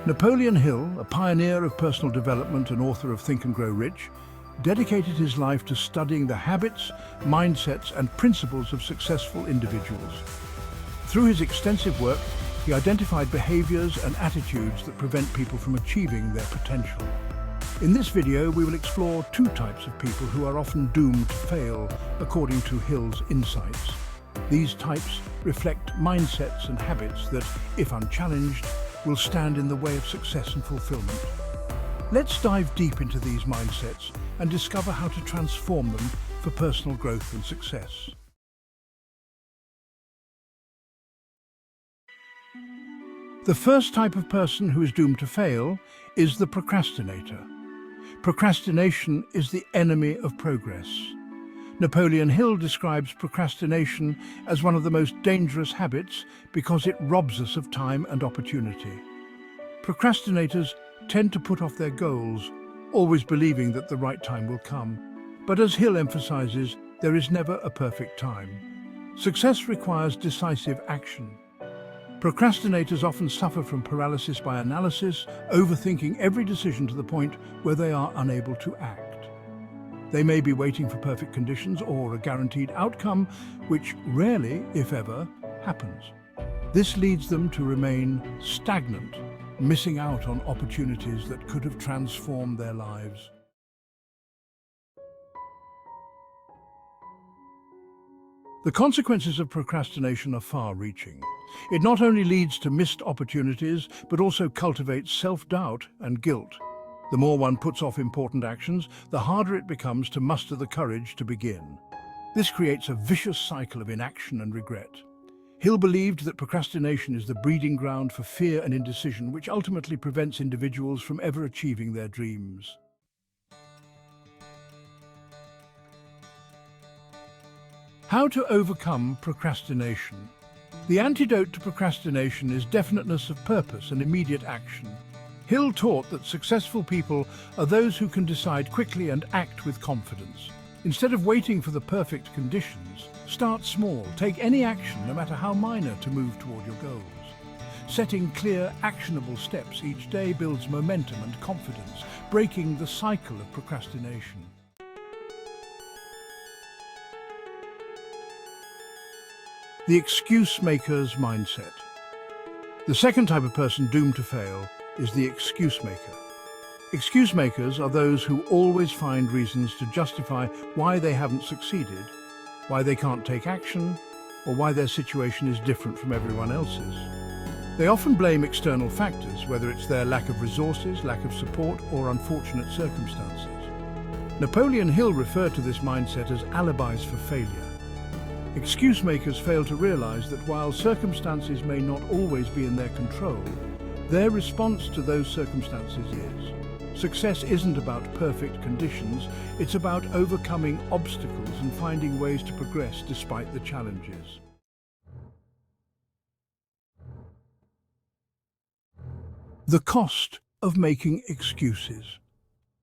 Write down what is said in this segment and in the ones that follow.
Napoleon Hill, a pioneer of personal development and author of Think and Grow Rich, dedicated his life to studying the habits, mindsets, and principles of successful individuals. Through his extensive work, he identified behaviors and attitudes that prevent people from achieving their potential. In this video, we will explore two types of people who are often doomed to fail, according to Hill's insights. These types reflect mindsets and habits that, if unchallenged, will stand in the way of success and fulfillment. Let's dive deep into these mindsets and discover how to transform them for personal growth and success. The first type of person who is doomed to fail is the procrastinator. Procrastination is the enemy of progress. Napoleon Hill describes procrastination as one of the most dangerous habits because it robs us of time and opportunity. Procrastinators tend to put off their goals, always believing that the right time will come. But as Hill emphasizes, there is never a perfect time. Success requires decisive action. Procrastinators often suffer from paralysis by analysis, overthinking every decision to the point where they are unable to act. They may be waiting for perfect conditions or a guaranteed outcome, which rarely, if ever, happens. This leads them to remain stagnant, missing out on opportunities that could have transformed their lives. The consequences of procrastination are far-reaching. It not only leads to missed opportunities, but also cultivates self-doubt and guilt. The more one puts off important actions, the harder it becomes to muster the courage to begin. This creates a vicious cycle of inaction and regret. Hill believed that procrastination is the breeding ground for fear and indecision, which ultimately prevents individuals from ever achieving their dreams. How to overcome procrastination? The antidote to procrastination is definiteness of purpose and immediate action. Hill taught that successful people are those who can decide quickly and act with confidence. Instead of waiting for the perfect conditions, start small. Take any action, no matter how minor, to move toward your goals. Setting clear, actionable steps each day builds momentum and confidence, breaking the cycle of procrastination. The excuse maker's mindset. The second type of person doomed to fail is the excuse maker. Excuse makers are those who always find reasons to justify why they haven't succeeded, why they can't take action, or why their situation is different from everyone else's. They often blame external factors, whether it's their lack of resources, lack of support, or unfortunate circumstances. Napoleon Hill referred to this mindset as alibis for failure. Excuse makers fail to realize that while circumstances may not always be in their control, their response to those circumstances is. Success isn't about perfect conditions, it's about overcoming obstacles and finding ways to progress despite the challenges. The cost of making excuses.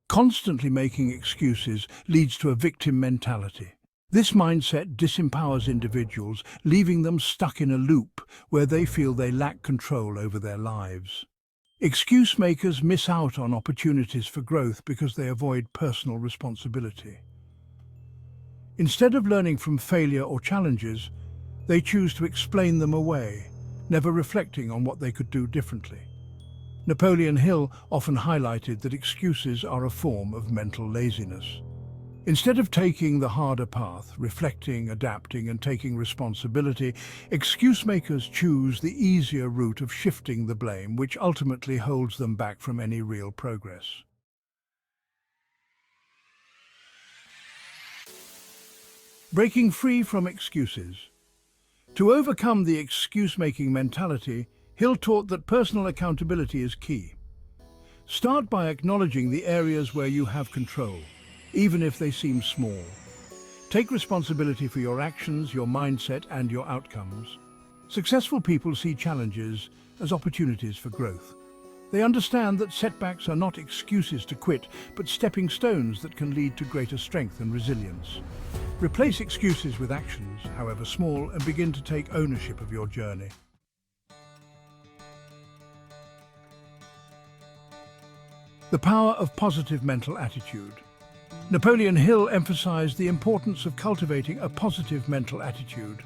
Constantly making excuses leads to a victim mentality. This mindset disempowers individuals, leaving them stuck in a loop where they feel they lack control over their lives. Excuse makers miss out on opportunities for growth because they avoid personal responsibility. Instead of learning from failure or challenges, they choose to explain them away, never reflecting on what they could do differently. Napoleon Hill often highlighted that excuses are a form of mental laziness. Instead of taking the harder path, reflecting, adapting, and taking responsibility, excuse makers choose the easier route of shifting the blame, which ultimately holds them back from any real progress. Breaking free from excuses. To overcome the excuse-making mentality, Hill taught that personal accountability is key. Start by acknowledging the areas where you have control, even if they seem small. Take responsibility for your actions, your mindset, and your outcomes. Successful people see challenges as opportunities for growth. They understand that setbacks are not excuses to quit, but stepping stones that can lead to greater strength and resilience. Replace excuses with actions, however small, and begin to take ownership of your journey. The power of positive mental attitude. Napoleon Hill emphasized the importance of cultivating a positive mental attitude.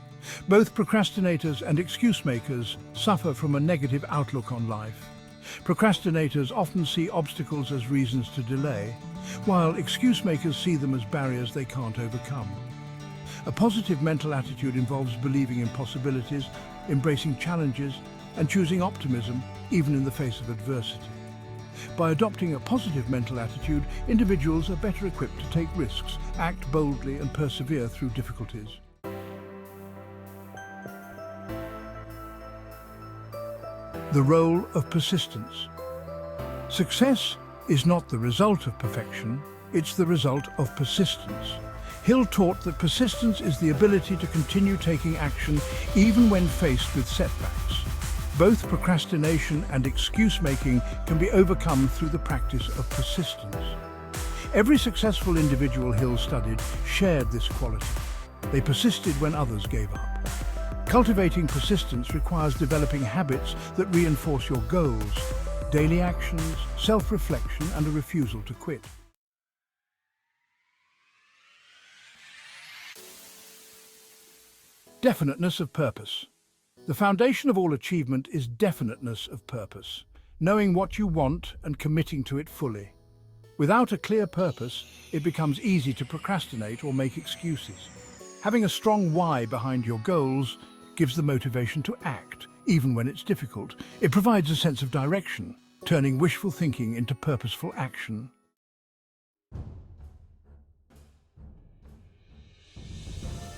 Both procrastinators and excuse makers suffer from a negative outlook on life. Procrastinators often see obstacles as reasons to delay, while excuse makers see them as barriers they can't overcome. A positive mental attitude involves believing in possibilities, embracing challenges, and choosing optimism even in the face of adversity. By adopting a positive mental attitude, individuals are better equipped to take risks, act boldly, and persevere through difficulties. The role of persistence. Success is not the result of perfection, it's the result of persistence. Hill taught that persistence is the ability to continue taking action even when faced with setbacks. Both procrastination and excuse-making can be overcome through the practice of persistence. Every successful individual Hill studied shared this quality. They persisted when others gave up. Cultivating persistence requires developing habits that reinforce your goals, daily actions, self-reflection, and a refusal to quit. Definiteness of purpose. The foundation of all achievement is definiteness of purpose, knowing what you want and committing to it fully. Without a clear purpose, it becomes easy to procrastinate or make excuses. Having a strong why behind your goals gives the motivation to act, even when it's difficult. It provides a sense of direction, turning wishful thinking into purposeful action.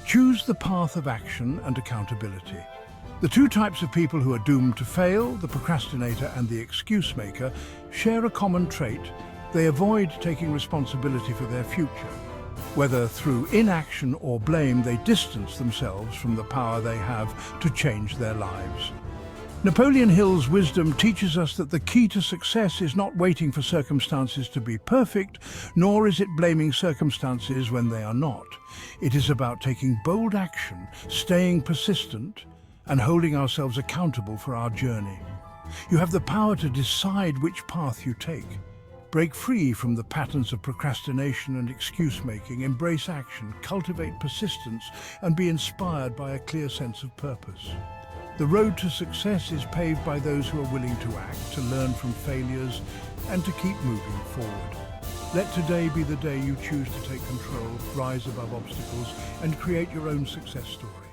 Choose the path of action and accountability. The two types of people who are doomed to fail, the procrastinator and the excuse maker, share a common trait. They avoid taking responsibility for their future. Whether through inaction or blame, they distance themselves from the power they have to change their lives. Napoleon Hill's wisdom teaches us that the key to success is not waiting for circumstances to be perfect, nor is it blaming circumstances when they are not. It is about taking bold action, staying persistent, and holding ourselves accountable for our journey. You have the power to decide which path you take. Break free from the patterns of procrastination and excuse-making, embrace action, cultivate persistence, and be inspired by a clear sense of purpose. The road to success is paved by those who are willing to act, to learn from failures, and to keep moving forward. Let today be the day you choose to take control, rise above obstacles, and create your own success story.